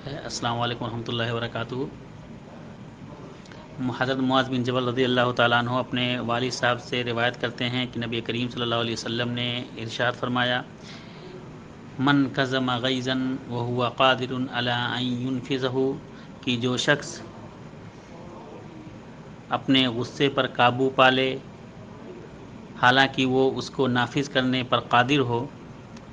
السلام علیکم ورحمۃ اللہ وبرکاتہ۔ حضرت معاذ بن جبل رضی اللہ تعالیٰ عنہ اپنے والد صاحب سے روایت کرتے ہیں کہ نبی کریم صلی اللہ علیہ وسلم نے ارشاد فرمایا، من کظم غیظا وهو قادر علی ان ينفذه، کہ جو شخص اپنے غصے پر قابو پا لے حالانکہ وہ اس کو نافذ کرنے پر قادر ہو۔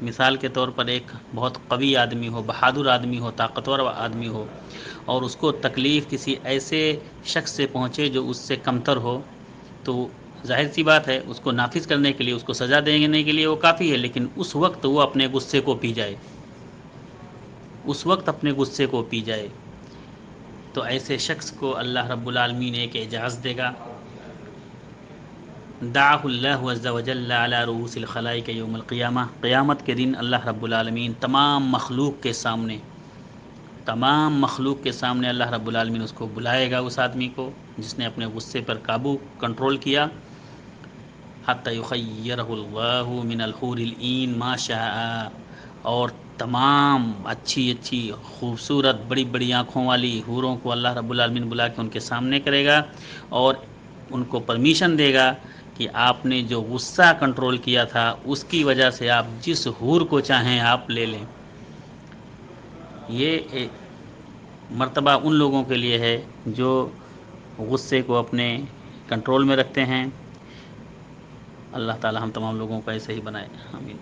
مثال کے طور پر ایک بہت قوی آدمی ہو، بہادر آدمی ہو، طاقتور آدمی ہو، اور اس کو تکلیف کسی ایسے شخص سے پہنچے جو اس سے کمتر ہو، تو ظاہر سی بات ہے اس کو نافذ کرنے کے لیے، اس کو سزا دینے کے لیے وہ کافی ہے، لیکن اس وقت وہ اپنے غصے کو پی جائے، اس وقت اپنے غصے کو پی جائے، تو ایسے شخص کو اللہ رب العالمین ایک اعزاز دے گا۔ دعاہ اللہ عز وجل علی رؤوس الخلائق یوم القیامہ، قیامت کے دن اللہ رب العالمین تمام مخلوق کے سامنے اللہ رب العالمین اس کو بلائے گا، اس آدمی کو جس نے اپنے غصے پر قابو کنٹرول کیا، حتی یخیرہ اللہ من الحور العین ما شاء، اور تمام اچھی خوبصورت بڑی بڑی آنکھوں والی حوروں کو اللہ رب العالمین بلا کے ان کے سامنے کرے گا، اور ان کو پرمیشن دے گا کہ آپ نے جو غصہ کنٹرول کیا تھا اس کی وجہ سے آپ جس حور کو چاہیں آپ لے لیں۔ یہ مرتبہ ان لوگوں کے لیے ہے جو غصے کو اپنے کنٹرول میں رکھتے ہیں۔ اللہ تعالی ہم تمام لوگوں کو ایسے ہی بنائے، آمین۔